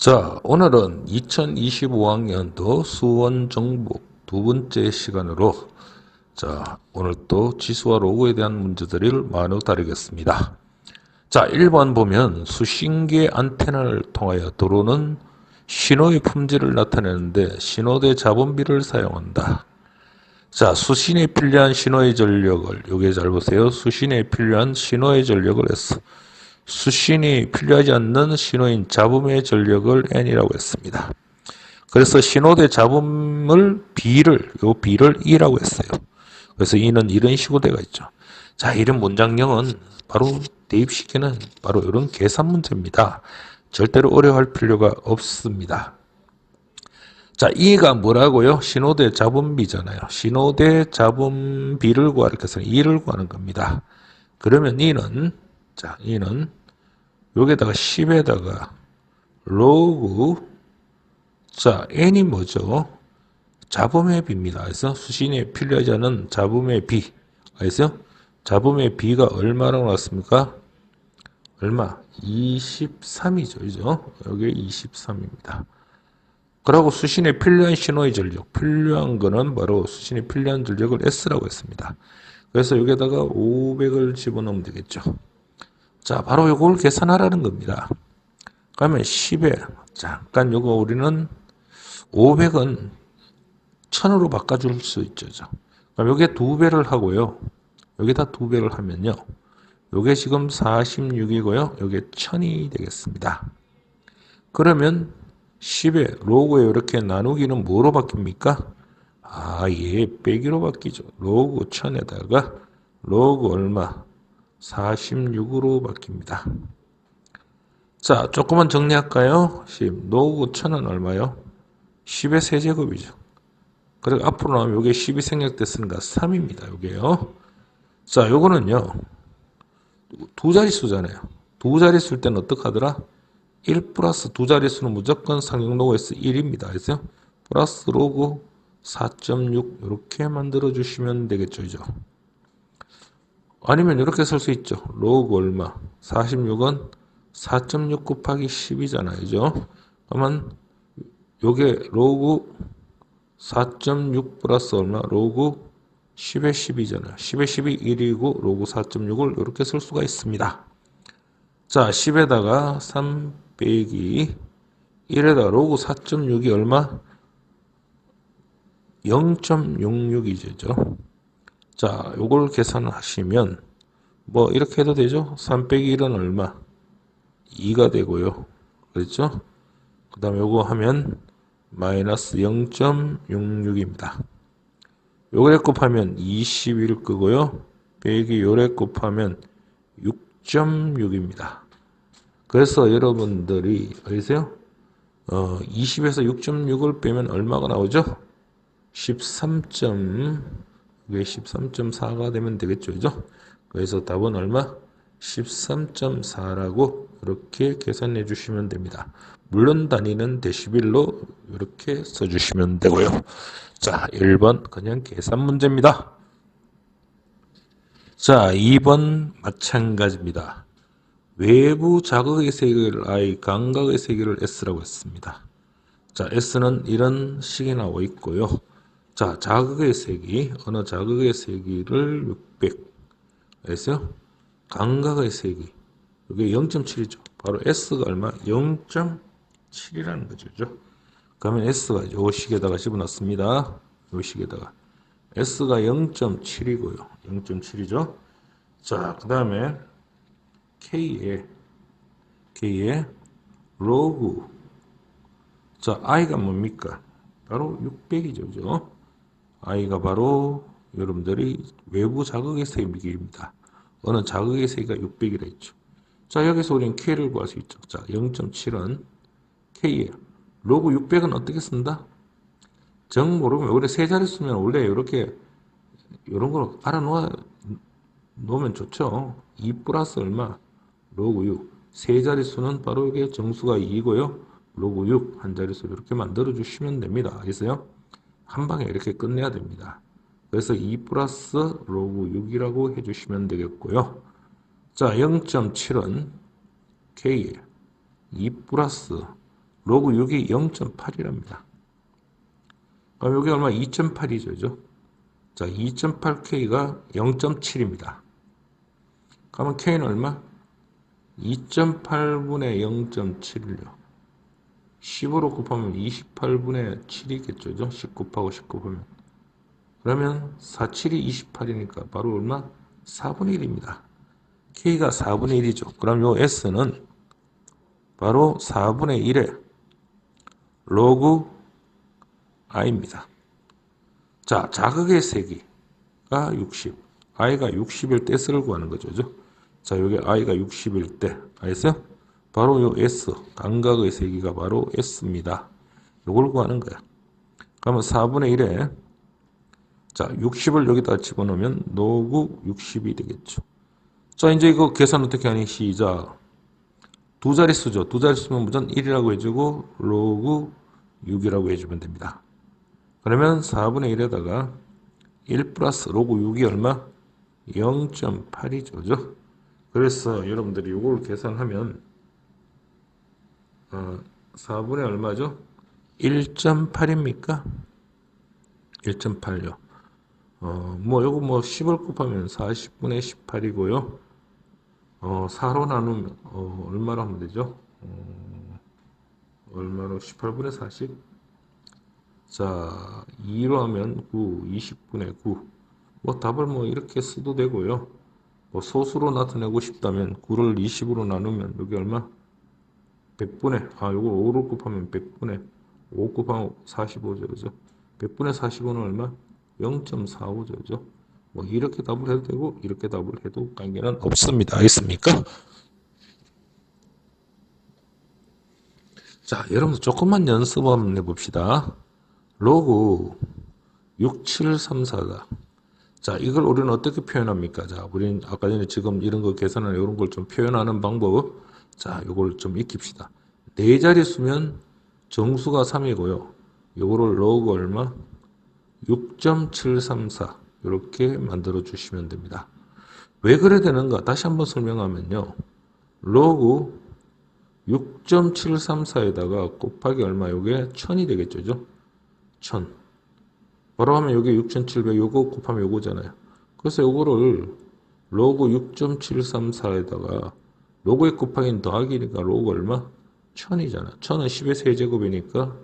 자, 오늘은 2025학년도 수원 정복 두 번째 시간으로 오늘 또 지수와 로그에 대한 문제들을 마저 다루겠습니다. 자, 1번 보면 수신기의 안테나를 통하여 들어오는 신호의 품질을 나타내는데 신호대 잡음비를 사용한다. 자, 수신에 필요한 신호의 전력을, 요게 잘 보세요. 수신에 필요한 신호의 전력을 S. 수신이 필요하지 않는 신호인 잡음의 전력을 N이라고 했습니다. 그래서 신호대 잡음을 요 B를 E라고 했어요. 그래서 E는 이런 식으로 되어 있죠. 자, 이런 문장형은 바로 대입시키는 바로 이런 계산 문제입니다. 절대로 어려워할 필요가 없습니다. 자, E가 뭐라고요? 신호대 잡음비잖아요. 신호대 잡음비를 구하라 해서 E를 구하는 겁니다. 그러면 E는 여기다가 10에다가 로그 N이 뭐죠? 잡음의 비입니다. 그래서 수신에 필요하지 않은 잡음의 비. 알겠어요? 잡음의 비가 얼마라고 나왔습니까? 얼마? 23이죠. 그죠? 여기 23입니다. 그리고 수신에 필요한 신호의 전력. 필요한 거는 바로 수신에 필요한 전력을 S라고 했습니다. 그래서 여기다가 500을 집어넣으면 되겠죠. 자, 바로 이걸 계산하라는 겁니다. 그러면 10에, 잠깐 요거 우리는 500은 1000으로 바꿔줄 수 있죠. 그럼 요게 2배를 하고요. 여기다 2배를 하면요. 요게 지금 46이고요. 요게 1000이 되겠습니다. 그러면 10에 로그에 이렇게 나누기는 뭐로 바뀝니까? 빼기로 바뀌죠. 로그 1000에다가 로그 얼마? 46으로 바뀝니다. 자, 조금만 정리할까요? 10. 로그 1000은 얼마요? 10의 세제곱이죠. 그리고 앞으로 나오면 이게 10이 생략됐으니까 3입니다. 요게요. 자, 요거는요. 두 자릿수잖아요. 두 자릿수일 때는 어떻게 하더라? 1 플러스 두 자릿수는 무조건 상용 로그에서 1입니다. 그래서 플러스 로그 4.6 이렇게 만들어 주시면 되겠죠. 그죠? 아니면 이렇게 쓸 수 있죠. 로그 얼마? 46은 4.6 곱하기 10이잖아요. 그죠? 그러면 요게 로그 4.6 플러스 얼마? 로그 10의 10이잖아요. 10의 10이 1이고 로그 4.6을 이렇게 쓸 수가 있습니다. 자, 10에다가 3 빼기 1에다가 로그 4.6이 얼마? 0.66이죠. 자, 요걸 계산하시면 뭐 이렇게 해도 되죠. 3 빼기 1은 얼마? 2가 되고요. 그렇죠? 그 다음에 요거 하면 마이너스 0.66입니다. 요래 곱하면 21 끄고요. 빼기 요래 곱하면 6.6입니다. 그래서 여러분들이 알겠어요? 20에서 6.6을 빼면 얼마가 나오죠? 13.4가 되면 되겠죠. 그죠? 그래서 답은 얼마? 13.4라고 이렇게 계산해 주시면 됩니다. 물론 단위는 데시벨로 이렇게 써주시면 되고요. 자, 1번 그냥 계산 문제입니다. 자, 2번 마찬가지입니다. 외부 자극의 세기를 I, 감각의 세기를 S라고 했습니다. 자, S는 이런 식이 나와 있고요. 자, 자극의 세기, 어느 자극의 세기를 600. 알겠어요? 감각의 세기. 이게 0.7이죠. 바로 S가 얼마? 0.7이라는 거죠. 그죠? 그러면 S가 요 식에다가 집어넣습니다. 요 식에다가. S가 0.7이고요. 0.7이죠. 자, 그 다음에 K에 로그. 자, I가 뭡니까? 바로 600이죠. 그죠? I가 바로 여러분들이 외부 자극의 세기입니다. 어느 자극의 세기가 600이라 했죠. 자, 여기서 우리는 K를 구할 수 있죠. 자, 0.7은 K예요. 로그 600은 어떻게 쓴다? 정 모르면 원래 세 자리 쓰면 원래 이렇게 이런 걸 알아 놓으면 좋죠. 2 플러스 얼마? 로그 6. 세 자릿수는 바로 이게 정수가 2고요. 로그 6 한 자릿수 이렇게 만들어 주시면 됩니다. 알겠어요? 한 방에 이렇게 끝내야 됩니다. 그래서 2 플러스 로그 6이라고 해주시면 되겠고요. 자, 0.7은 K에 2 플러스 로그 6이 0.8이랍니다. 그럼 여기 얼마? 2.8이죠. 자, 2.8K가 0.7입니다. 그러면 K는 얼마? 2.8분의 0.7이요. 10으로 곱하면 28분의 7이겠죠. 10 곱하고 10 곱하면. 그러면 47이 28이니까 바로 얼마? 4분의 1입니다. K가 4분의 1이죠. 그럼 요 S는 바로 4분의 1의 로그 I입니다. 자, 자극의 세기가 60. I가 60일 때 S를 구하는 거죠. 자, 여기 I가 60일 때. 알겠어요? 바로 요 S, 감각의 세기가 바로 S입니다. 요걸 구하는 거야. 그러면 4분의 1에 자, 60을 여기다 집어넣으면 로그 60이 되겠죠. 자, 이제 이거 계산 어떻게 하니? 시작. 두 자릿수죠. 두 자릿수면 무조건 1이라고 해주고 로그 6이라고 해주면 됩니다. 그러면 4분의 1에다가 1 플러스 로그 6이 얼마? 0.8이죠. 그래서 여러분들이 이걸 계산하면 4분의 얼마죠? 1.8입니까? 1.8요. 요거 10을 곱하면 40분의 18이고요. 4로 나누면, 얼마로 하면 되죠? 얼마로? 18분의 40? 자, 2로 하면 9, 20분의 9. 답을 이렇게 써도 되고요. 소수로 나타내고 싶다면 9를 20으로 나누면 여기 얼마? 100분의, 요거 5로 곱하면 100분의 5 곱하면 45죠. 그죠? 100분의 45는 얼마? 0.45죠. 그죠? 이렇게 답을 해도 되고, 이렇게 답을 해도 관계는 없습니다. 알겠습니까? 자, 여러분들 조금만 연습 한번 해봅시다. 로그 6734가. 자, 이걸 우리는 어떻게 표현합니까? 자, 우리는 아까 전에 지금 이런 거 계산하는 이런 걸 좀 표현하는 방법. 자, 요걸 좀 익힙시다. 네 자릿수면 정수가 3이고요. 요거를 로그 얼마? 6.734 이렇게 만들어 주시면 됩니다. 왜 그래 되는가? 다시 한번 설명하면요. 로그 6.734에다가 곱하기 얼마? 요게 1000이 되겠죠. 1000. 바로 하면 여기 6700 요거 곱하면 요거잖아요. 그래서 요거를 로그 6.734에다가 로그의 곱하기는 더하기니까 로그 얼마? 1000이잖아. 1000은 10의 세제곱이니까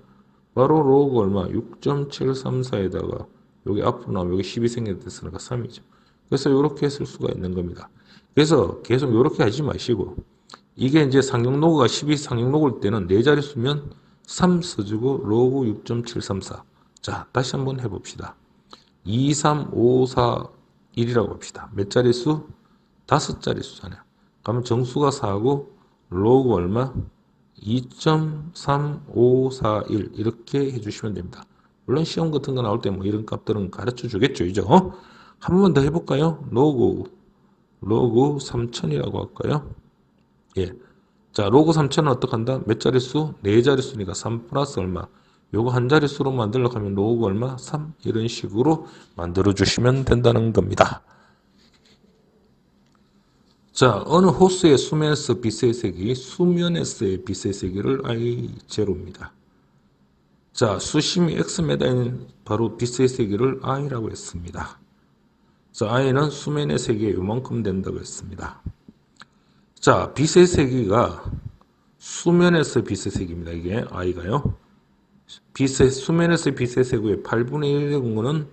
바로 로그 얼마? 6.734에다가 여기 앞으로 나오면 여기 10이 생겼으니까 3이죠. 그래서 이렇게 쓸 수가 있는 겁니다. 그래서 계속 이렇게 하지 마시고 이게 이제 상용로그가 12 상용로그일 때는 네 자릿수면 3 써주고 로그 6.734. 자, 다시 한번 해봅시다. 2, 3, 5, 4, 1이라고 합시다. 몇 자릿수? 5자릿수잖아요. 그러면 정수가 4고 로그 얼마? 2.3541 이렇게 해주시면 됩니다. 물론 시험 같은 거 나올 때 이런 값들은 가르쳐 주겠죠. 한 번만 더 해볼까요? 로그 3000이라고 할까요? 예. 자, 로그 3000은 어떻게 한다? 몇 자릿수? 4자릿수니까 3 플러스 얼마? 요거 한 자릿수로 만들려고 하면 로그 얼마? 3 이런 식으로 만들어 주시면 된다는 겁니다. 자, 어느 호수의 수면에서 빛의 세기, 수면에서의 빛의 세기를 I0입니다. 자, 수심이 Xm인 바로 빛의 세기를 I라고 했습니다. 자, I는 수면의 세기에 요만큼 된다고 했습니다. 자, 빛의 세기가 수면에서 빛의 세기입니다. 이게 I가요. 수면에서 빛의 세기의 8분의 1의 공은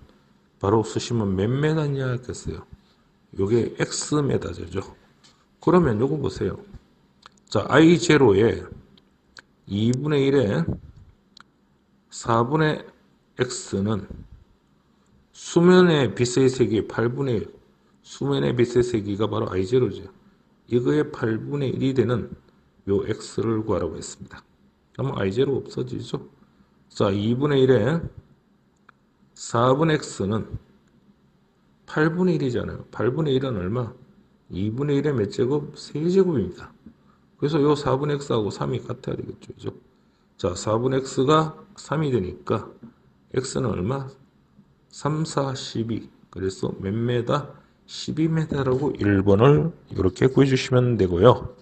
바로 수심은 몇 메다냐 했겠어요. 요게 X메다죠. 그러면 요거 보세요. 자, I0에 2분의 1에 4분의 X는 수면의 빛의 세기 8분의 1. 수면의 빛의 세기가 바로 I0죠. 이거의 8분의 1이 되는 요 X를 구하라고 했습니다. 그러면 I0 없어지죠. 자, 2분의 1에 4분의 X는 8분의 1이잖아요. 8분의 1은 얼마? 2분의 1의 몇 제곱? 세제곱입니다. 그래서 요 4분의 X하고 3이 같아야 되겠죠. 그죠? 자, 4분의 X가 3이 되니까 X는 얼마? 3, 4, 12. 그래서 몇 메다? 12m라고 1번을 이렇게 구해주시면 되고요.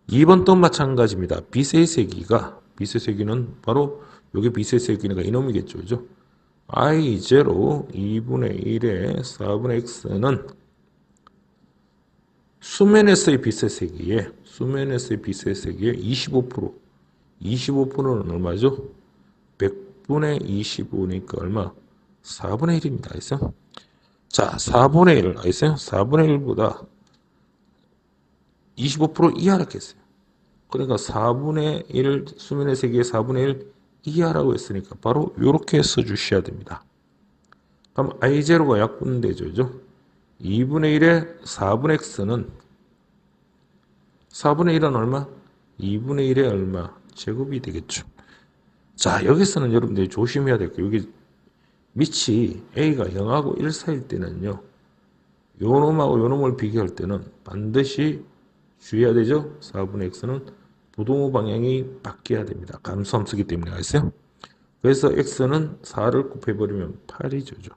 2번 또 마찬가지입니다. 빛의 세기가 빛의 세기는 바로 요게 빛의 세기니까 이놈이겠죠. 그죠? I0 2분의 1의 4분의 x는 수면에서의 빛의 세기에 25%, 25%는 얼마죠? 100분의 25니까 얼마? 4분의 1입니다. 알겠어요? 자, 4분의 1, 알겠어요? 4분의 1보다 25% 이하라 했어요. 그러니까 4분의 1, 수면의 세기의 4분의 1 이하라고 했으니까 바로 이렇게 써주셔야 됩니다. 그럼 I0가 약분되죠. 그죠? 2분의 1의 4분의 x는 4분의 1은 얼마? 2분의 1의 얼마? 제곱이 되겠죠. 자, 여기서는 여러분들이 조심해야 될 게 여기 밑이 a가 0하고 1 사이일 때는요. 요 놈하고 요 놈을 비교할 때는 반드시 주의해야 되죠. 4분의 x는 부동호 방향이 바뀌어야 됩니다. 감소함수기 때문에 알겠어요? 그래서 x는 4를 곱해버리면 8이죠.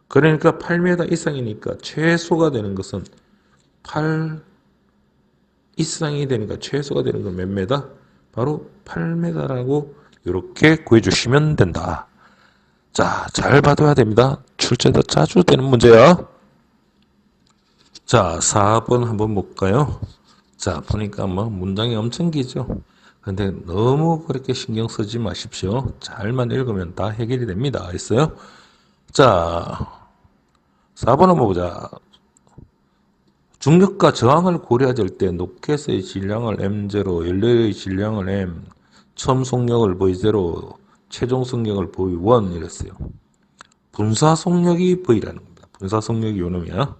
그러니까 8m 이상이니까 최소가 되는 것은 8 이상이 되니까 최소가 되는 건 몇 메다? 바로 8m라고 이렇게 구해주시면 된다. 자, 잘 봐둬야 됩니다. 출제도 자주 되는 문제야. 자, 4번 한번 볼까요? 자, 보니까 뭐 문장이 엄청 기죠. 근데 너무 그렇게 신경 쓰지 마십시오. 잘만 읽으면 다 해결이 됩니다. 알겠어요? 자, 4번 한번 보자. 중력과 저항을 고려할 때 로켓의 질량을 M0, 연료의 질량을 M, 처음 속력을 V0, 최종 속력을 V1 이랬어요. 분사 속력이 V라는 겁니다. 분사 속력이 요 놈이야.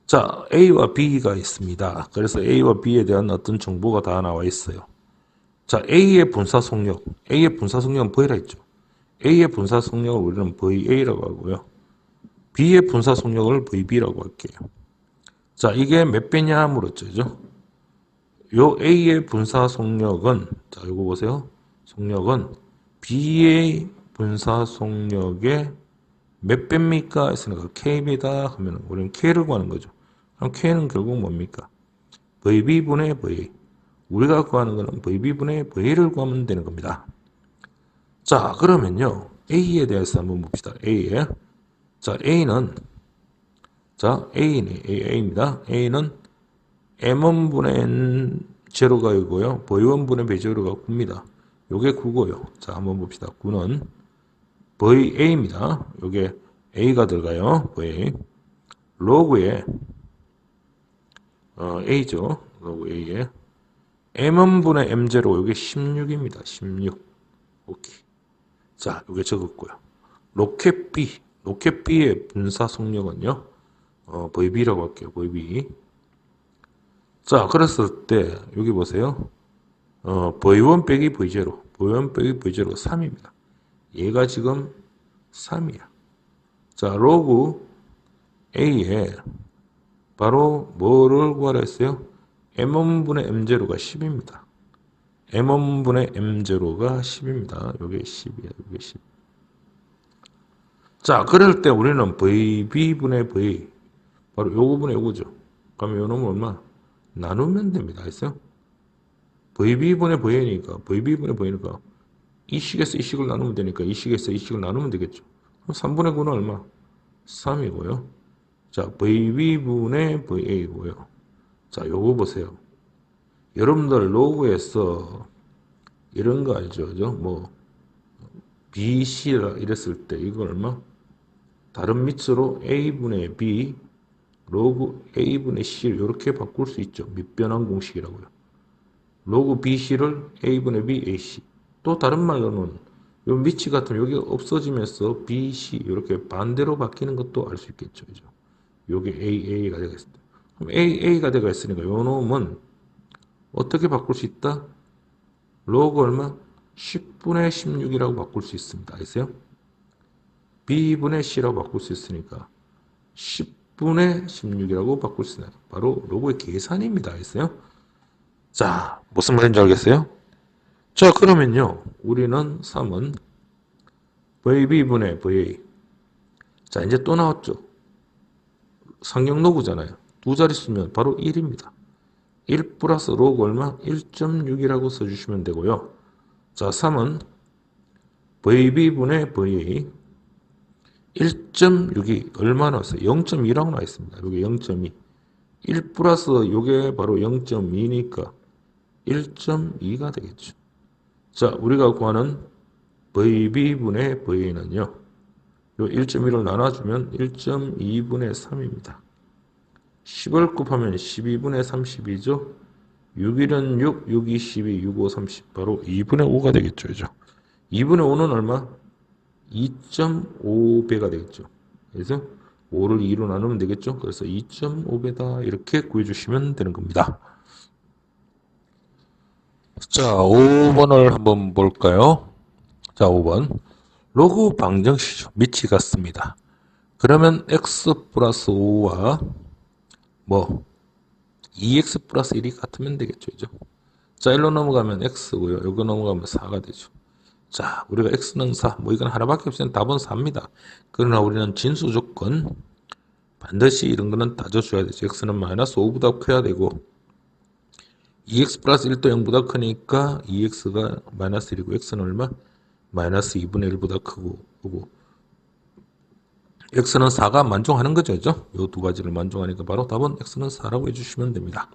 자, A와 B가 있습니다. 그래서 A와 B에 대한 어떤 정보가 다 나와 있어요. 자, A의 분사 속력은 V라 했죠. A의 분사 속력을 우리는 VA라고 하고요. B의 분사 속력을 VB라고 할게요. 자, 이게 몇 배냐 물었죠. 그죠? 요 A의 분사 속력은, 자, 이거 보세요. 속력은 B의 분사 속력의 몇 배입니까? 했으니까 K입니다. 하면 우리는 K를 구하는 거죠. 그럼 K는 결국 뭡니까? VB분의 VA. 우리가 구하는 거는 VB분의 VA를 구하면 되는 겁니다. 자, 그러면요. A에 대해서 한번 봅시다. A에. 자, A는 A입니다. A는 M1분의 N0가 9고요. V1분의 V0가 9입니다. 요게 9고요. 자, 한번 봅시다. 9는 VA입니다. 요게 A가 들어가요. VA. 로그에, A죠. 로그 A에. M1분의 M0, 요게 16입니다. 16. 오케이. 자, 요게 적었고요. 로켓 B의 분사 속력은요. VB라고 할게요. VB. 자, 그랬을 때 여기 보세요. V1 빼기 V0. V1 빼기 V0가 3입니다. 얘가 지금 3이야. 자, 로그 A에 바로 뭐를 구하라 했어요? M1분의 M0가 10입니다. M1분의 M0가 10입니다. 요게 10이야. 요게 10. 자, 그럴 때 우리는 VB분의 V, 바로 요거분의 요거죠. 그러면 요 놈은 얼마? 나누면 됩니다. 알았어요? VB분의 V니까 이 식에서 이 식을 나누면 되니까 이 식에서 이 식을 나누면 되겠죠. 그럼 3분의 9는 얼마? 3이고요. 자, VB분의 VA고요. 자, 요거 보세요. 여러분들 로그에서 이런 거 알죠? 그죠? 뭐 BC라 이랬을 때 이거 얼마? 다른 밑으로 A분의 B 로그 A분의 C를 이렇게 바꿀 수 있죠. 밑변환 공식이라고요. 로그 BC를 A분의 B, AC. 또 다른 말로는 요 밑이 같으면 여기가 없어지면서 BC 이렇게 반대로 바뀌는 것도 알 수 있겠죠. 그죠? 요게 AA가 되겠습니다 그럼 AA가 되어 있으니까 요 놈은 어떻게 바꿀 수 있다? 로그 얼마? 10분의 16이라고 바꿀 수 있습니다. 알겠어요? B분의 C라고 바꿀 수 있으니까 10분의 16이라고 바꿀 수 있나요? 바로 로그의 계산입니다. 알겠어요? 자, 무슨 말인지 알겠어요? 자, 그러면요. 우리는 3은 VB분의 VA. 자, 이제 또 나왔죠. 상경 로그잖아요. 두 자리 쓰면 바로 1입니다. 1 플러스 로그 얼마? 1.6이라고 써주시면 되고요. 자, 3은 VB분의 VA 1.6이 얼마 나왔어요? 0.2라고 나와 있습니다. 여기 0.2. 1 플러스 요게 바로 0.2니까 1.2가 되겠죠. 자, 우리가 구하는 VB분의 VA는요. 요 1.1을 나눠주면 1.2분의 3입니다. 10을 곱하면 12분의 30이죠. 6일은 6, 6이 12, 6, 5, 30. 바로 2분의 5가 되겠죠. 그죠? 2분의 5는 얼마? 2.5배가 되겠죠. 그래서 5를 2로 나누면 되겠죠. 그래서 2.5배다. 이렇게 구해주시면 되는 겁니다. 자, 5번을 한번 볼까요? 자, 5번. 로그 방정식이죠. 밑이 같습니다. 그러면 x 플러스 5와 뭐 2x 플러스 1이 같으면 되겠죠. 그죠? 자, 1로 넘어가면 x고요. 여기 넘어가면 4가 되죠. 자, 우리가 x는 4. 뭐 이건 하나밖에 없으면 답은 4입니다. 그러나 우리는 진수 조건 반드시 이런 거는 따져줘야 되죠. x는 마이너스 5보다 커야 되고 2x 플러스 1도 0보다 크니까 2x가 마이너스 1이고 x는 얼마? 마이너스 2분의 1보다 크고 x는 4가 만족하는 거죠. 이 두 가지를 만족하니까 바로 답은 x는 4라고 해주시면 됩니다.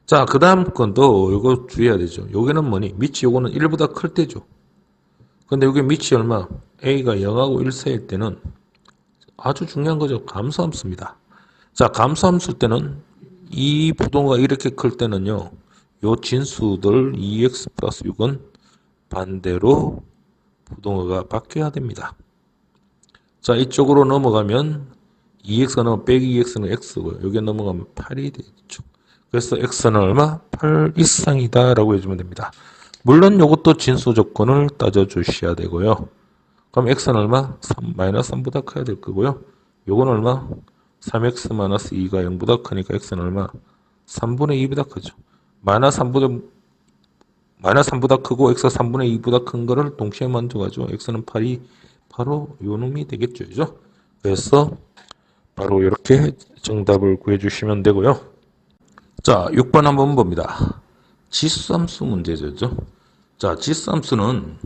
자, 그 다음 건도 이거 주의해야 되죠. 여기는 뭐니? 밑이 요거는 1보다 클 때죠. 근데 여기 밑이 얼마? a가 0하고 1 사이일 때는 아주 중요한 거죠. 감소함수입니다. 자, 감소함수 때는 이 부동호가 이렇게 클 때는요. 요 진수들 2x 플러스 6은 반대로 부동호가 바뀌어야 됩니다. 자, 이쪽으로 넘어가면 2x가 넘어 빼기 2x는 x고요. 여기 넘어가면 8이 되죠. 그래서 x는 얼마? 8 이상이다 라고 해주면 됩니다. 물론 이것도 진수 조건을 따져주셔야 되고요. 그럼 x는 얼마? 3, 마이너스 3보다 커야 될 거고요. 요건 얼마? 3x 마이너스 2가 0보다 크니까 x는 얼마? 3분의 2보다 크죠. 마이너스 3보다 크고 x가 3분의 2보다 큰 거를 동시에 만져가지고 x는 8이 바로 요 놈이 되겠죠. 그죠? 그래서 바로 이렇게 정답을 구해주시면 되고요. 자, 6번 한번 봅니다. 지수함수 문제죠. 자, 지수함수는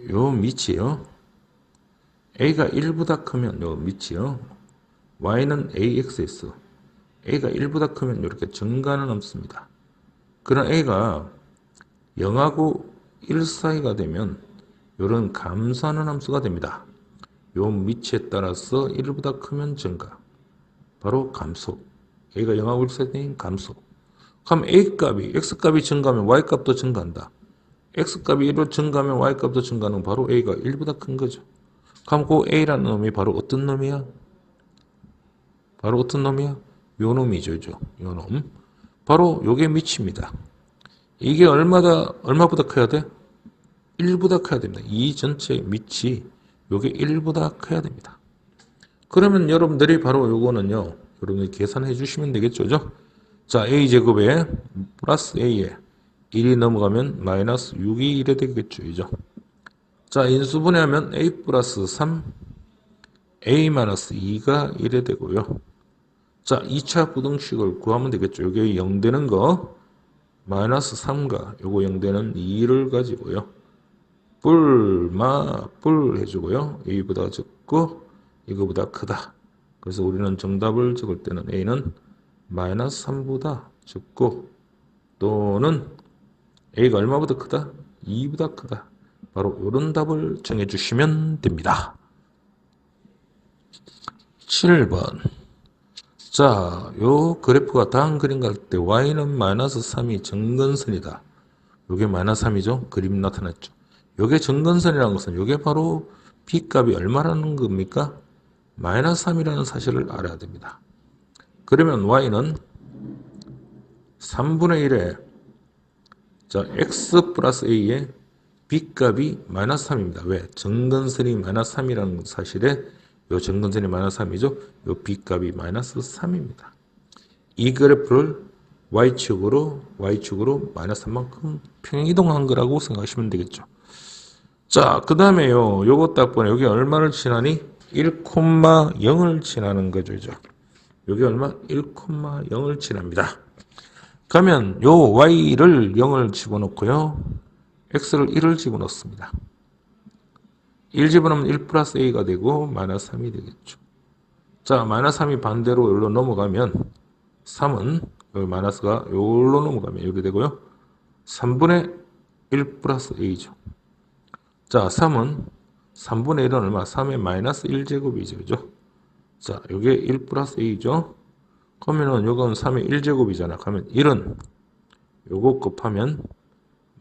요 밑이요. a가 1보다 크면 요 밑이요. y는 ax에서 a가 1보다 크면 이렇게 증가하는 함수입니다. 그런 a가 0하고 1 사이가 되면 이런 감소하는 함수가 됩니다. 요 밑에 따라서 1보다 크면 증가. 바로 감소. a가 0하고 1 사이 되면 감소. 그럼 a값이, x값이 증가하면 y값도 증가한다. x값이 1로 증가하면 y값도 증가하는 바로 a가 1보다 큰 거죠. 그럼 그 a라는 놈이 바로 어떤 놈이야? 바로 어떤 놈이야? 요 놈이죠. 요 놈. 바로 요게 밑입니다. 이게 얼마보다 커야 돼? 1보다 커야 됩니다. 이 전체의 밑이 요게 1보다 커야 됩니다. 그러면 여러분들이 바로 요거는요. 여러분들이 계산해 주시면 되겠죠. 그죠? 자, a제곱에 플러스 a에 1이 넘어가면 마이너스 6이 이래 되겠죠. 그죠? 자, 인수분해하면 a 플러스 3, a 마이너스 2가 이래 되고요. 자, 2차 부등식을 구하면 되겠죠. 요게 0 되는 거 마이너스 3과 요거 0 되는 2를 가지고요. 뿔 해주고요. a보다 적고 이거보다 크다. 그래서 우리는 정답을 적을 때는 a는 마이너스 3보다 적고 또는 a가 얼마보다 크다? 2보다 크다. 바로 이런 답을 정해주시면 됩니다. 7번. 자, 요 그래프가 다음 그림 갈 때 y는 마이너스 3이 정근선이다. 요게 마이너스 3이죠. 그림 나타났죠. 요게 정근선이라는 것은 요게 바로 b값이 얼마라는 겁니까? 마이너스 3이라는 사실을 알아야 됩니다. 그러면 y는 3분의 1에 자 x 플러스 a의 b값이 마이너스 3입니다. 왜? 정근선이 마이너스 3이라는 사실에 요 정근선이 마이너스 3이죠. 요 b값이 마이너스 3입니다. 이 그래프를 y축으로 마이너스 3만큼 평행이동한 거라고 생각하시면 되겠죠. 자, 그 다음에요. 요거 딱 보네. 여기 얼마를 지나니? 1,0을 지나는 거죠. 여기 얼마? 1,0을 지납니다. 그러면 요 y를 0을 집어넣고요. x를 1을 집어넣습니다. 1 집어넣으면 1 플러스 a가 되고 마이너스 3이 되겠죠. 자, 마이너스 3이 반대로 여기로 넘어가면 3은 여기 마이너스가 여기로 넘어가면 이렇게 되고요. 3분의 1 플러스 a죠. 자, 3분의 1은 얼마? 3의 마이너스 1제곱이죠. 그죠? 자, 요게 1 플러스 a죠. 그러면은 요건 3의 1제곱이잖아. 그러면 1은 요거 곱하면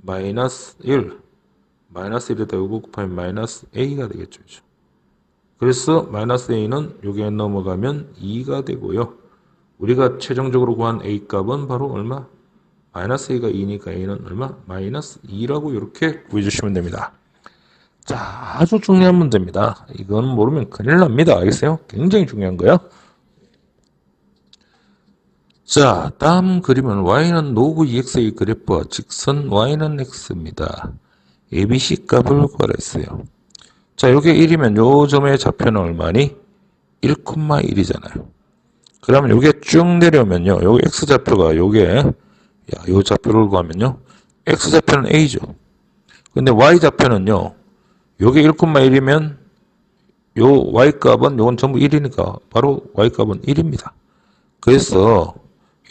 마이너스 1. 마이너스 1에다 요거 곱하면 마이너스 a가 되겠죠. 그죠? 그래서 마이너스 a는 요게 넘어가면 2가 되고요. 우리가 최종적으로 구한 a 값은 바로 얼마? 마이너스 a가 2니까 a는 얼마? 마이너스 2라고 이렇게 구해주시면 됩니다. 자, 아주 중요한 문제입니다. 이건 모르면 큰일 납니다. 알겠어요? 굉장히 중요한 거예요. 자, 다음 그림은 y는 로그 2x의 그래프와 직선 y는 x입니다. ABC 값을 구하랬어요. 자, 요게 1이면 요 점의 좌표는 얼마니? 1,1이잖아요. 그러면 요게 쭉 내려오면요. 요 x좌표가 요게, 요 좌표를 구하면요. x좌표는 a죠. 근데 y좌표는요. 요게 1,1이면 요 y값은 요건 전부 1이니까 바로 y값은 1입니다. 그래서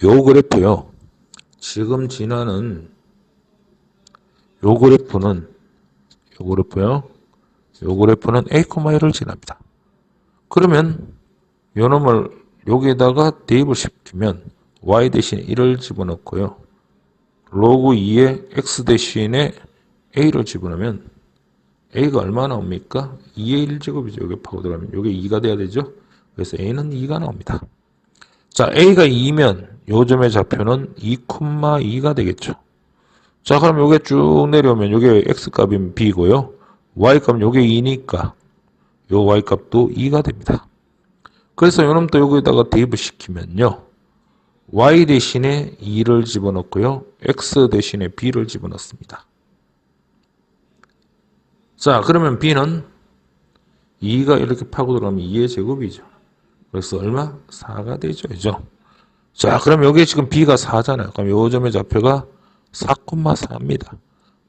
요 그래프요. 지금 지나는 요 그래프는 요 그래프는 a,1을 지납니다. 그러면 요 놈을 여기에다가 대입을 시키면 y 대신에 1을 집어넣고요. 로그 2에 x 대신에 a를 집어넣으면 a가 얼마 나옵니까? 2의 1제곱이죠. 여기 파고 들어가면 이게 2가 돼야 되죠. 그래서 a는 2가 나옵니다. 자, a가 2면 요 점의 좌표는 2,2가 되겠죠. 자, 그럼 요게 쭉 내려오면 요게 x값인 b고요. y값은 요게 2니까 요 y값도 2가 됩니다. 그래서 요놈 또 여기다가 대입을 시키면요. y 대신에 2를 집어넣고요. x 대신에 b를 집어넣습니다. 자, 그러면 b는 2가 이렇게 파고 들어가면 2의 제곱이죠. 그래서 얼마? 4가 되죠. 그죠? 자, 그럼 여기 지금 b가 4잖아요. 그럼 요 점의 좌표가 4,4입니다.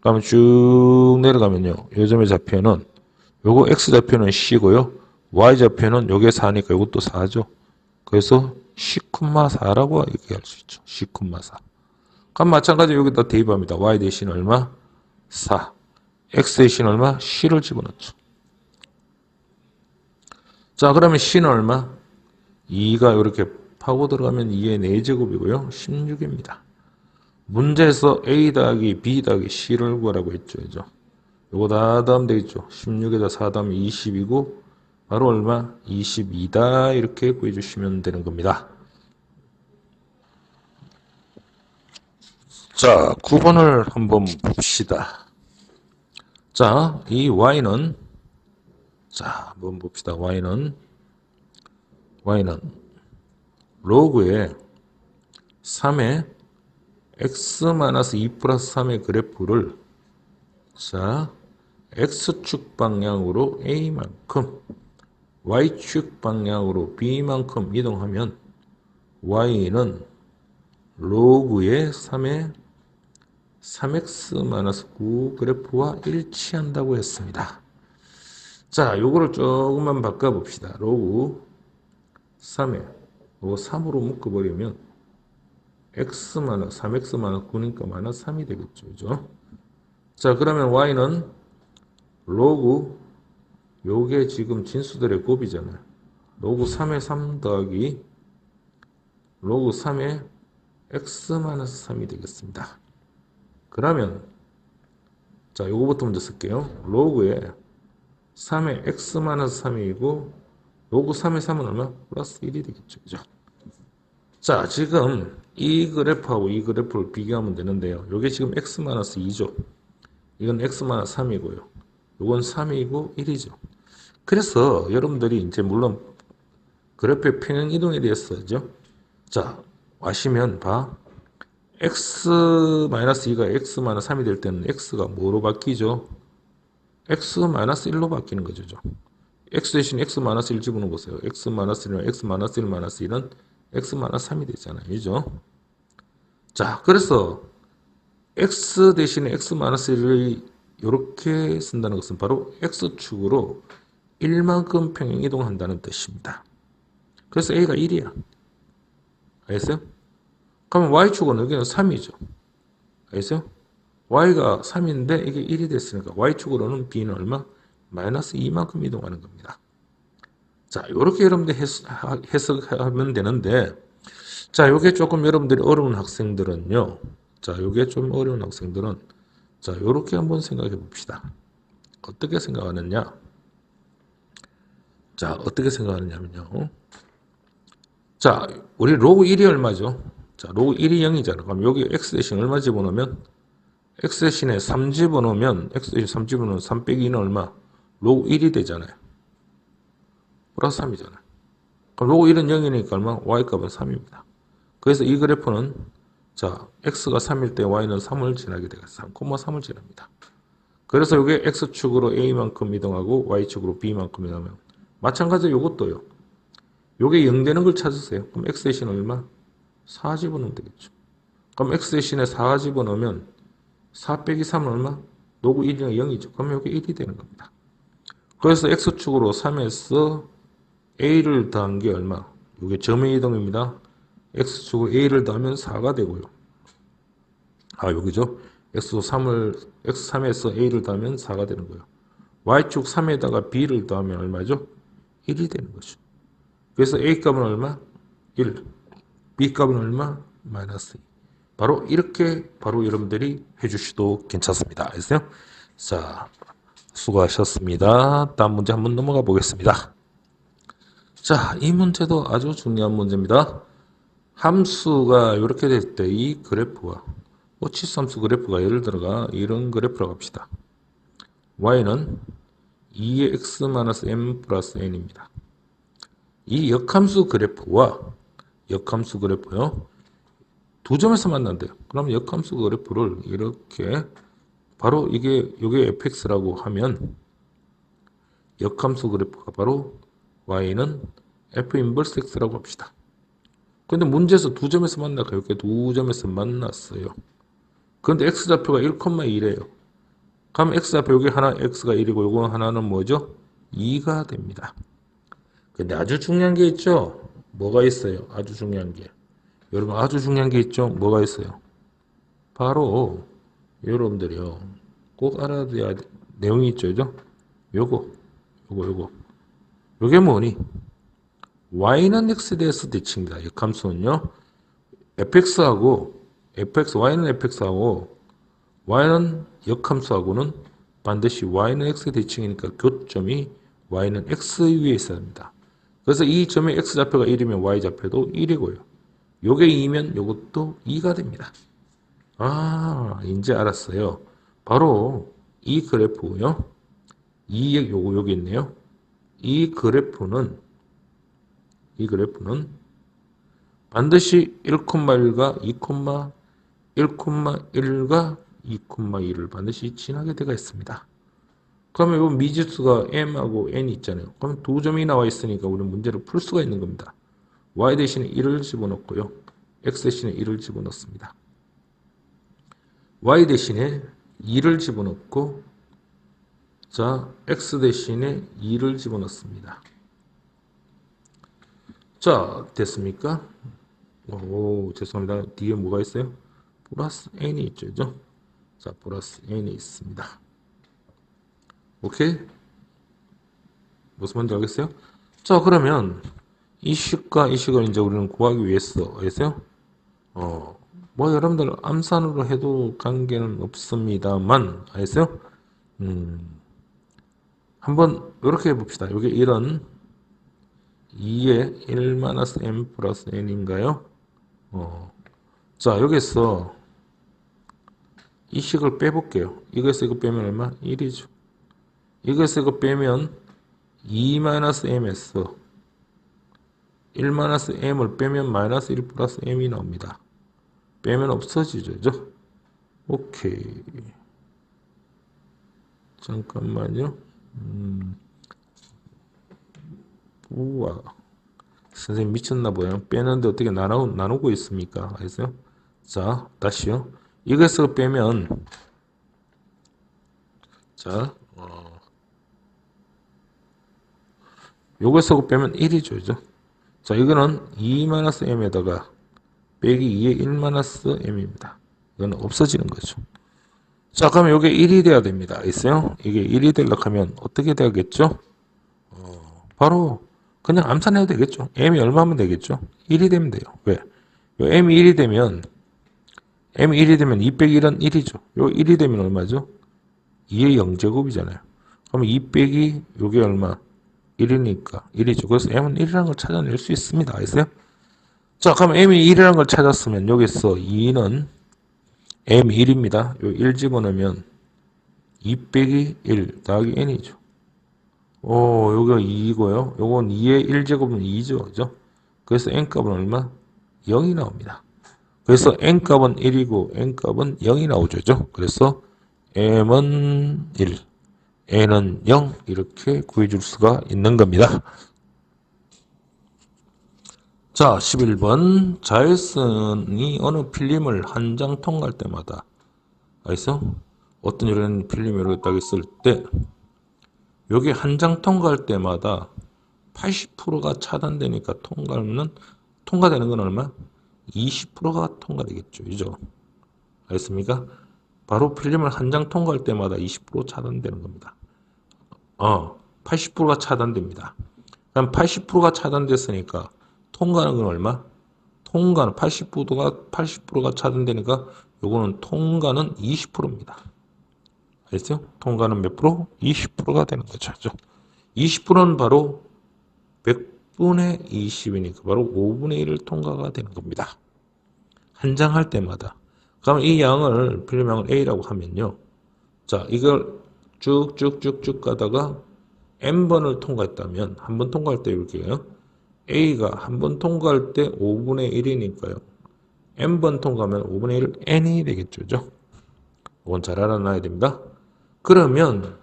그러면 쭉 내려가면요. 요 점의 좌표는 요거 x좌표는 c고요. y좌표는 요게 4니까 요것도 4죠. 그래서 c,4라고 얘기할 수 있죠. c,4. 그럼 마찬가지로 여기다 대입합니다. y 대신 얼마? 4. x 대신 얼마? c를 집어넣죠. 자, 그러면 c는 얼마? 2가 이렇게 파고 들어가면 2의 4제곱이고요. 16입니다. 문제에서 a 더하기 b 더하기 c를 구하라고 했죠. 그죠? 요거 다 더하면 되겠죠. 16에다 4 더하면 20이고 바로 얼마? 22다. 이렇게 구해주시면 되는 겁니다. 자, 9번을 한번 봅시다. 자, 이 y는 자, 한번 봅시다. y는 로그에 3의 x-2 플러스 3의 그래프를 자, x축 방향으로 a만큼 y축 방향으로 b만큼 이동하면 y는 로그의 3의 3x-9 그래프와 일치한다고 했습니다. 자, 요거를 조금만 바꿔봅시다. 로그 3에 요거 3으로 묶어버리면 x-3x-9니까 마이너스 3이 되겠죠. 그죠? 자, 그러면 y는 로그 요게 지금 진수들의 곱이잖아요. 로그 3의 3 더하기 로그 3의 x-3이 되겠습니다. 그러면 자, 요거부터 먼저 쓸게요. 로그에 3의 x-3이고 로그 3의 3은 얼마? 플러스 1이 되겠죠. 그죠? 자, 지금 이 그래프하고 이 그래프를 비교하면 되는데요. 요게 지금 x-2죠. 이건 x-3이고요. 요건 3이고 1이죠. 그래서 여러분들이 이제 물론 그래프의 평행 이동에 대해서죠. 자, 아시면 봐. x-2가 x-3이 될 때는 x가 뭐로 바뀌죠? x-1로 바뀌는 거죠. x 대신 x-1 집어넣어 보세요. x-1이면 x-1-1은 x-3이 되잖아요. 그죠? 자, 그래서 x 대신에 x-1을 이렇게 쓴다는 것은 바로 x축으로 1만큼 평행 이동한다는 뜻입니다. 그래서 a가 1이야. 알겠어요? 그러면 y축은 여기는 3이죠. 알겠어요? y가 3인데 이게 1이 됐으니까 y축으로는 b는 얼마? 마이너스 2만큼 이동하는 겁니다. 자, 이렇게 여러분들 해석하면 되는데, 자, 요게 조금 여러분들이 어려운 학생들은요. 자, 요게 좀 어려운 학생들은 자, 요렇게 한번 생각해 봅시다. 어떻게 생각하느냐? 자, 어떻게 생각하느냐면요. 자, 우리 로그 1이 얼마죠? 자, 로그 1이 0이잖아. 그럼 여기 x 대신 얼마 집어넣으면 x 대신에 3 집어넣으면 x 대신 3 집어넣으면 3 빼기 2는 얼마? 로그 1이 되잖아요. 플러스 3이잖아요. 그럼 로그 1은 0이니까 얼마? y값은 3입니다. 그래서 이 그래프는 자, x가 3일 때 y는 3을 지나게 되겠어요. 3,3을 지납니다. 그래서 이게 x축으로 a만큼 이동하고 y축으로 b만큼 이동하면 마찬가지로 이것도요. 요게 0 되는 걸 찾으세요. 그럼 x 대신 얼마? 4 집어넣으면 되겠죠. 그럼 x 대신에 4 집어넣으면 4 빼기 3은 얼마? 로그 1이 0이죠. 그럼 여기 1이 되는 겁니다. 그래서 x축으로 3에서 a를 더한 게 얼마? 이게 점의 이동입니다. x축으로 a를 더하면 4가 되고요. 아, 여기죠. x3에서 a를 더하면 4가 되는 거예요. y축 3에다가 b를 더하면 얼마죠? 1이 되는 거죠. 그래서 a 값은 얼마? 1. b 값은 얼마? 마이너스 2. 바로 이렇게 바로 여러분들이 해주셔도 괜찮습니다. 알겠어요? 자, 수고하셨습니다. 다음 문제 한번 넘어가 보겠습니다. 자, 이 문제도 아주 중요한 문제입니다. 함수가 이렇게 될 때 이 그래프와 치수함수 그래프가 예를 들어가 이런 그래프라고 합시다. y는 2의 x-m 플러스 n입니다. 이 역함수 그래프요. 두 점에서 만난대요. 그럼 역함수 그래프를 이렇게 바로 이게 fx라고 하면 역함수 그래프가 바로 y는 f 인버스 x라고 합시다. 근데 문제에서 두 점에서 만나가 이렇게 두 점에서 만났어요. 그런데 x좌표가 1,2래요. 그럼 x좌표 여기 하나 x가 1이고 요거 하나는 뭐죠? 2가 됩니다. 근데 아주 중요한 게 있죠? 뭐가 있어요? 아주 중요한 게. 여러분 아주 중요한 게 있죠? 뭐가 있어요? 바로 여러분들이요. 꼭 알아둬야 내용이 있죠. 요거. 요게 뭐니? y는 x에 대해서 대칭이다. 역함수는요. y는 fx하고 y는 역함수하고는 반드시 y는 x에 대칭이니까 교점이 y는 x 위에 있어야 합니다. 그래서 이 점의 x좌표가 1이면 y좌표도 1이고요. 요게 2면 요것도 2가 됩니다. 아, 이제 알았어요. 바로 이 그래프요. 여기 있네요. 이 그래프는 반드시 1,1과 1,1과 2,2를 반드시 지나게 되어 있습니다. 그러면 이 미지수가 m하고 n이 있잖아요. 그럼 두 점이 나와 있으니까 우리는 문제를 풀 수가 있는 겁니다. y 대신에 1을 집어넣고요. x 대신에 1을 집어넣습니다. y 대신에 2를 집어넣고 자, x 대신에 2를 집어넣습니다. 자, 됐습니까? 오, 죄송합니다. 뒤에 뭐가 있어요? 플러스 n이 있죠. 자, 플러스 n이 있습니다. 오케이? 무슨 말인지 알겠어요? 자, 그러면 이 식과 이 식을 이제 우리는 구하기 위해서, 알겠어요? 뭐 여러분들 암산으로 해도 관계는 없습니다만, 알겠어요? 한번 이렇게 해봅시다. 이게 이런 2의 1-m 플러스 n인가요? 자, 여기서 이 식을 빼볼게요. 이거에서 이거 빼면 얼마? 1이죠. 이거에서 이거 빼면 2-m에서 1-m을 빼면 마이너스 1 플러스 m이 나옵니다. 빼면 없어지죠. 오케이. 잠깐만요. 우와. 선생님 미쳤나 보요. 빼는데 어떻게 나누고 있습니까? 알겠어요? 자, 다시요. 이것을 빼면 자 요것을 빼면 1이죠. 그죠? 자 이거는 2-m에다가 빼기 2의 1-m입니다. 이거는 없어지는 거죠. 자 그러면 이게 1이 돼야 됩니다. 있어요? 이게 1이 되려고 하면 어떻게 돼야겠죠? 바로 그냥 암산해도 되겠죠. m이 얼마면 되겠죠? 1이 되면 돼요. 왜? 요 m이 1이 되면 2 빼기 1은 1이죠. 요 1이 되면 얼마죠? 2의 0제곱이잖아요. 그럼 2 빼기 요게 얼마? 1이니까 1이죠. 그래서 m은 1이라는 걸 찾아낼 수 있습니다. 알겠어요? 자, 그럼 m이 1이라는 걸 찾았으면 여기서 2는 m이 1입니다. 요 1 집어넣으면 2 빼기 1 더하기 n이죠. 여기가 2이고요. 요건 2의 1제곱은 2죠. 그죠? 그래서 n값은 얼마? 0이 나옵니다. 그래서 n값은 1이고 n값은 0이 나오죠. 그래서 m은 1, n은 0 이렇게 구해줄 수가 있는 겁니다. 자, 11번 자외선이 어느 필름을 한 장 통과할 때마다 알겠어? 어떤 이런 필름이 이렇게 딱 있을 때 여기 한 장 통과할 때마다 80%가 차단되니까 통과되는 건 얼마? 20%가 통과되겠죠. 그죠? 알겠습니까? 바로 필름을 한 장 통과할 때마다 20% 차단되는 겁니다. 80%가 차단됩니다. 그럼 80%가 차단됐으니까 통과하는 건 얼마? 통과는 80%가 차단되니까 요거는 통과는 20%입니다. 알겠죠? 통과는 몇 프로? 20%가 되는 거죠. 20%는 바로 100분의 20이니까 바로 5분의 1을 통과가 되는 겁니다. 한 장 할 때마다. 그럼 이 양을 필름양을 A라고 하면요. 자, 이걸 쭉쭉쭉쭉 가다가 N번을 통과했다면 한 번 통과할 때 이렇게요. A가 한 번 통과할 때 5분의 1이니까요. N번 통과하면 5분의 1 N이 되겠죠. 이건 잘 알아놔야 됩니다. 그러면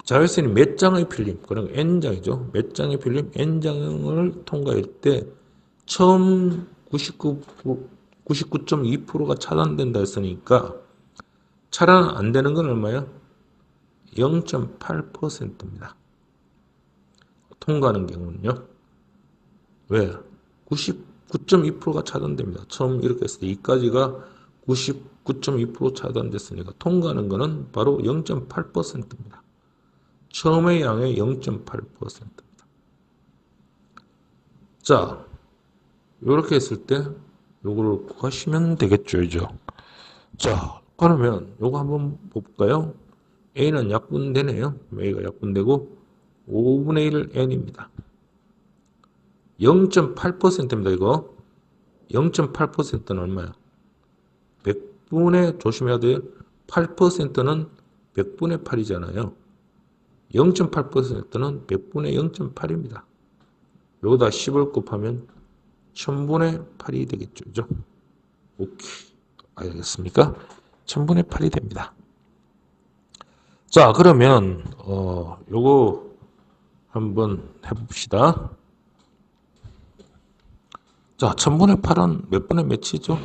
자외선이 몇 장의 필름, 그럼 N장이죠. 몇 장의 필름, N장을 통과할 때 처음 99.2%가 차단된다 했으니까 차단 안 되는 건 얼마야? 0.8%입니다. 통과하는 경우는요. 왜? 99.2%가 차단됩니다. 처음 이렇게 했을 때 2까지가 99.2% 차단됐으니까 통과하는 거는 바로 0.8%입니다. 처음의 양의 0.8%입니다. 자, 이렇게 했을 때 요거를 구하시면 되겠죠. 자, 그러면 요거 한번 볼까요? A는 약분되네요. A가 약분되고 5분의 1 N입니다. 0.8%입니다. 이거 0.8%는 얼마야? 100분의 조심해야 돼요. 8%는 100분의 8이잖아요. 0.8%는 100분의 0.8입니다. 여기다 10을 곱하면 1000분의 8이 되겠죠. 그죠? 오케이. 알겠습니까? 1000분의 8이 됩니다. 자, 그러면 요거 한번 해봅시다. 자, 1000분의 8은 몇 분의 몇이죠?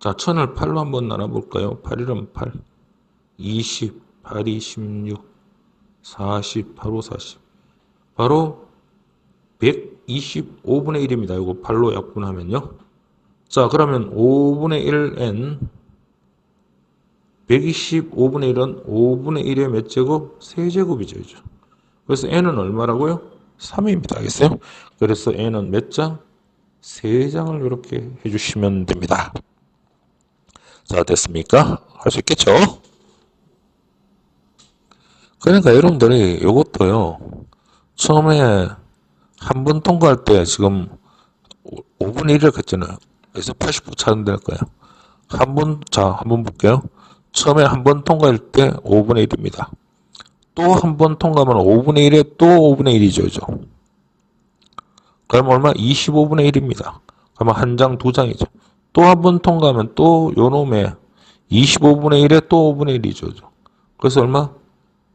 자, 1000을 8로 한번 나눠볼까요? 8이면 8, 20, 8이 16, 40, 8호 40. 바로 125분의 1입니다. 이거 8로 약분하면요. 자, 그러면 5분의 1n 125분의 1은 5분의 1의 몇 제곱? 세제곱이죠. 그래서 n은 얼마라고요? 3입니다. 알겠어요? 그래서 n은 몇 장? 3장을 이렇게 해주시면 됩니다. 자, 됐습니까? 할 수 있겠죠? 그러니까 여러분들이 이것도요. 처음에 한 번 통과할 때 지금 5분의 1이라고 했잖아요. 그래서 80% 차단될 거예요. 한번 볼게요. 처음에 한 번 통과할 때 5분의 1입니다. 또 한 번 통과하면 5분의 1에 또 5분의 1이죠. 그러면 얼마? 25분의 1입니다. 그러면 한 장, 두 장이죠. 또 한 번 통과하면 또 요놈의 25분의 1에 또 5분의 1이죠. 그래서 얼마?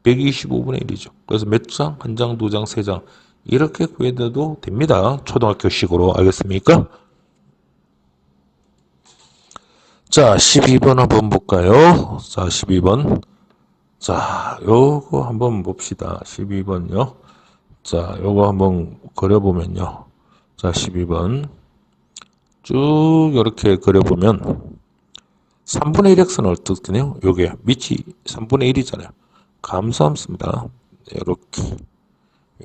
125분의 1이죠. 그래서 몇 장? 한 장, 두 장, 세 장. 이렇게 구해도 됩니다. 초등학교식으로. 알겠습니까? 자, 12번 한번 볼까요? 자, 12번. 자, 요거 한번 봅시다. 12번요. 자, 요거 한번 그려보면요. 자, 12번. 쭉 이렇게 그려보면 3분의 1x는 어떻게 되나요? 요게 밑이 3분의 1이잖아요. 감소함수입니다. 이렇게.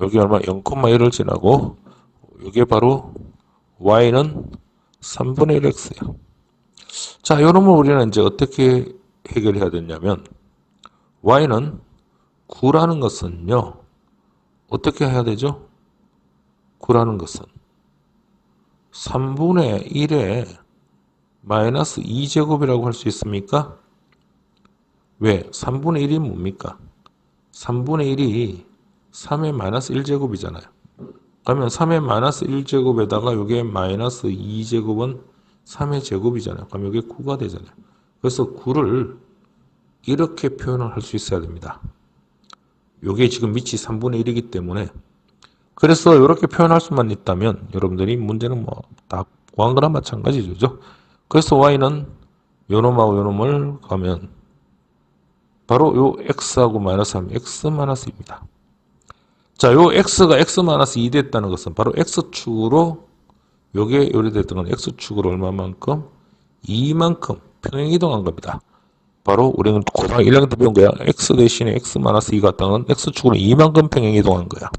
여기 얼마 0,1을 지나고 이게 바로 y는 3분의 1x예요. 자, 요놈을 우리는 이제 어떻게 해결해야 되냐면 y는 9라는 것은요. 어떻게 해야 되죠? 9라는 것은 3분의 1에 마이너스 2제곱이라고 할 수 있습니까? 왜? 3분의 1이 뭡니까? 3분의 1이 3의 마이너스 1제곱이잖아요. 그러면 3의 마이너스 1제곱에다가 이게 마이너스 2제곱은 3의 제곱이잖아요. 그럼 이게 9가 되잖아요. 그래서 9를 이렇게 표현을 할 수 있어야 됩니다. 이게 지금 밑이 3분의 1이기 때문에 그래서 이렇게 표현할 수만 있다면 여러분들이 문제는 뭐 다 구한 거랑 마찬가지죠. 그래서 y는 요놈하고 요놈을 가면 바로 요 x하고 마이너스 하면 x 마이너스입니다. 자, 요 x가 x 마이너스 2 됐다는 것은 바로 x축으로 요게 요리됐던 건 x축으로 얼마만큼? 2만큼 평행이동한 겁니다. 바로 우리는 고등학교 1학년 때 배운 거야. x 대신에 x 마이너스 2 같다는 건 x축으로 2만큼 평행이동한 거야.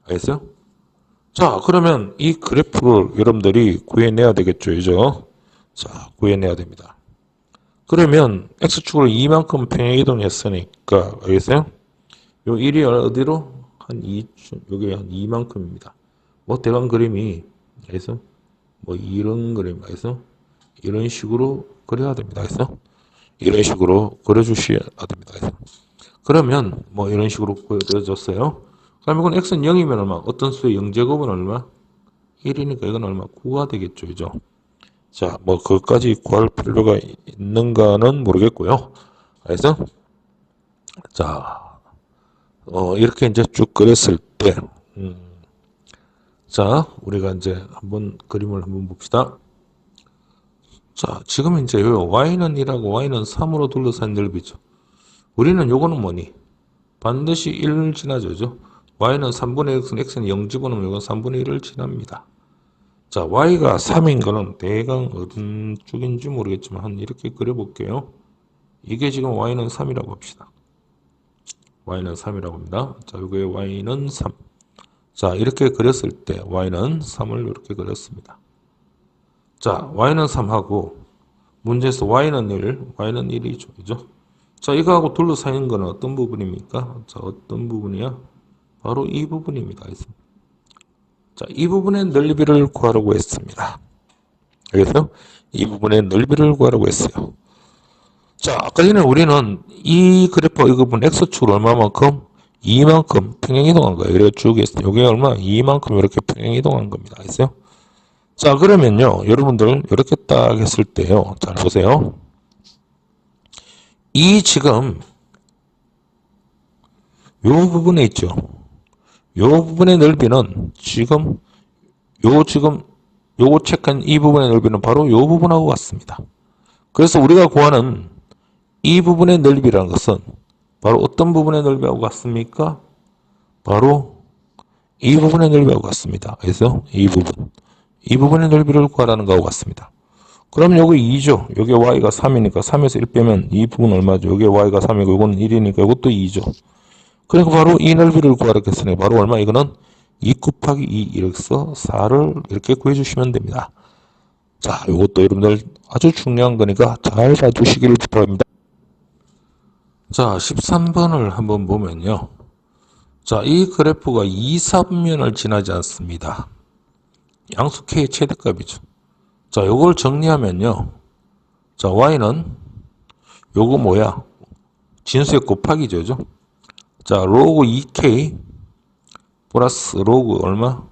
알겠어요? 자, 그러면 이 그래프를 여러분들이 구해내야 되겠죠, 그죠? 자, 구해내야 됩니다. 그러면 x축으로 2만큼 평행이동했으니까 알겠어요? 요 1이 어디로? 한 2쯤, 요게 한 2만큼입니다. 뭐 대강 그림이 그래서 뭐 이런 그림 그래서 이런 식으로 그려야 됩니다. 그래서 이런 식으로 그려주셔야 됩니다. 그래서 그러면 뭐 이런 식으로 그려졌어요. 그럼 이건 x는 0이면 얼마? 어떤 수의 0제곱은 얼마? 1이니까 이건 얼마? 9가 되겠죠. 그죠? 자, 뭐 그것까지 구할 필요가 있는가는 모르겠고요. 그래서 자, 이렇게 이제 쭉 그렸을 때 자, 우리가 이제 한번 그림을 한번 봅시다. 자, 지금 이제 요 y는 1하고 y는 3으로 둘러싼 넓이죠. 우리는 요거는 뭐니? 반드시 1을 지나죠. 그죠? y는 3분의 x는 0 집어넣으면 이건 3분의 1을 지납니다. 자, y가 3인 거는 대강 어떤 쪽인지 모르겠지만 한 이렇게 그려볼게요. 이게 지금 y는 3이라고 합시다. y는 3이라고 합니다. 자, 요게 y는 3. 자, 이렇게 그렸을 때 y는 3을 이렇게 그렸습니다. 자, y는 3하고 문제에서 y는 1, y는 1이죠. 그죠? 자, 이거하고 둘러싸인 거는 어떤 부분입니까? 자, 어떤 부분이야? 바로 이 부분입니다. 자, 이 부분의 넓이를 구하라고 했습니다. 알겠어요? 이 부분의 넓이를 구하라고 했어요. 자, 아까 전에 우리는 이 그래프 이 부분 x축을 얼마만큼? 2만큼 평행이동한 거예요. 그래서 쭉 했어요. 이게 얼마? 2만큼 이렇게 평행이동한 겁니다. 알겠어요? 자, 그러면요. 여러분들 이렇게 딱 했을 때요. 잘 보세요. 이 지금 요 부분에 있죠. 요 부분의 넓이는 지금 요거 체크한 이 부분의 넓이는 바로 요 부분하고 같습니다. 그래서 우리가 구하는 이 부분의 넓이라는 것은 바로 어떤 부분의 넓이하고 같습니까? 바로 이 부분의 넓이하고 같습니다. 그래서 이 부분의 넓이를 구하라는 거하고 같습니다. 그럼 여기 2죠. 여기 y가 3이니까 3에서 1 빼면 이 부분 얼마죠? 여기 y가 3이고 이건 1이니까 이것도 2죠. 그러니까 바로 이 넓이를 구하라 했으니 바로 얼마? 이거는 2 곱하기 2 이렇게 해서 4를 이렇게 구해주시면 됩니다. 자, 이것도 여러분들 아주 중요한 거니까 잘 봐주시길 부탁합니다. 자, 13번을 한번 보면요. 자, 이 그래프가 2, 3면을 지나지 않습니다. 양수 K의 최대값이죠. 자, 요걸 정리하면요. 자, Y는 요거 뭐야? 진수의 곱하기죠. 그죠? 자, 로그 2K 플러스 로그 얼마?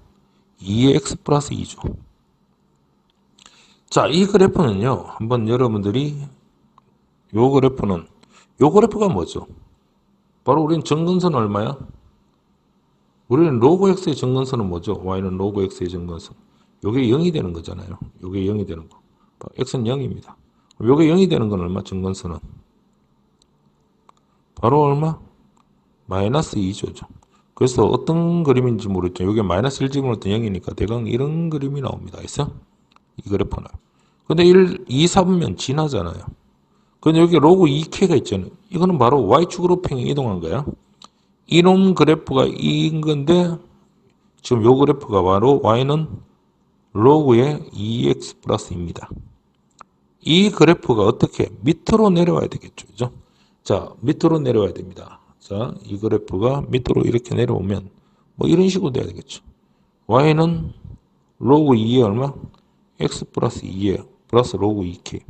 2의 X 플러스 2죠. 자, 이 그래프는요. 한번 여러분들이 요 그래프가 뭐죠? 바로 우리는 정근선 얼마야? 우리는 로그 X의 정근선은 뭐죠? Y는 로그 X의 정근선. 요게 0이 되는 거잖아요. 요게 0이 되는 거. X는 0입니다. 요게 0이 되는 건 얼마? 증건수는 바로 얼마? 마이너스 2조죠. 그래서 어떤 그림인지 모르겠죠. 이게 마이너스 1 집어넣었던 0이니까 대강 이런 그림이 나옵니다. 그래서 이 그래프는. 근데 2, 3면 지나잖아요. 근데 여기 로그 2K가 있잖아요. 이거는 바로 Y축으로 평행 이동한 거야. 이놈 그래프가 이인 건데 지금 요 그래프가 바로 Y는 로그의 2x 플러스입니다. 이 그래프가 어떻게 밑으로 내려와야 되겠죠. 그죠? 자, 밑으로 내려와야 됩니다. 자, 이 그래프가 밑으로 이렇게 내려오면 뭐 이런 식으로 돼야 되겠죠. Y는 로그 2에 얼마? x 플러스 2에 플러스 로그 2k.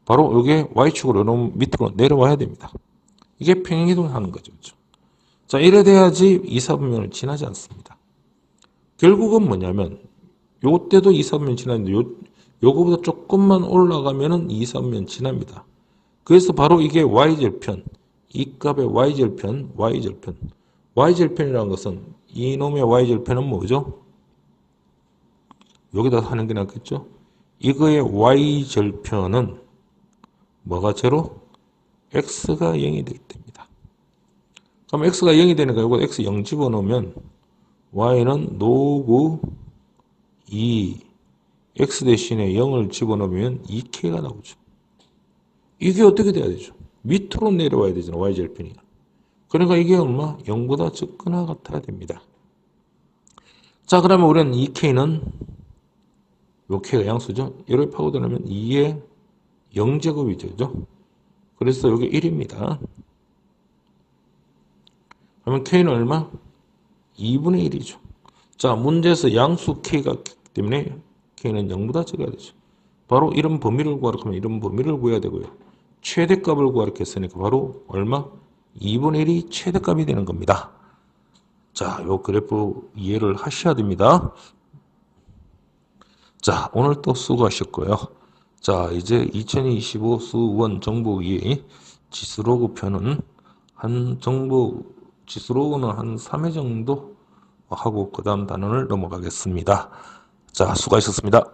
바로 이게 Y축으로 밑으로 내려와야 됩니다. 이게 평행이동을 하는 거죠. 그렇죠? 자, 이래 돼야지 2, 4분면을 지나지 않습니다. 결국은 뭐냐면 요때도 2, 4분면 지나는데 요거보다 조금만 올라가면은 2, 3면 지납니다. 그래서 바로 이게 y절편, 이 값의 y절편, y절편. y절편이라는 것은 이놈의 y절편은 뭐죠? 여기다 하는 게 낫겠죠? 이거의 y절편은 뭐가 제로? x가 0이 될 때입니다. 그럼 x가 0이 되니까 이거 x 0 집어넣으면 y는 노구 2 x 대신에 0을 집어넣으면 2k가 나오죠. 이게 어떻게 돼야 되죠? 밑으로 내려와야 되잖아, y절편이. 그러니까 이게 얼마? 0보다 적거나 같아야 됩니다. 자, 그러면 우리는 2k는 요 k가 양수죠. 얘를 파고들면 2의 0제곱이죠. 그죠? 그래서 여기 1입니다. 그러면 k는 얼마? 2분의 1이죠. 자, 문제에서 양수 k가 있기 때문에 k는 0보다 적어야 되죠. 바로 이런 범위를 구하라 하면 이런 범위를 구해야 되고요. 최대값을 구하라 했으니까 바로 얼마? 2분의 1이 최대값이 되는 겁니다. 자, 요 그래프 이해를 하셔야 됩니다. 자, 오늘 또 수고하셨고요. 자, 이제 2025 수원 정보기 지수로그 편은 지수로그는 한 3회 정도 하고 그 다음 단원을 넘어가겠습니다. 자, 수고하셨습니다.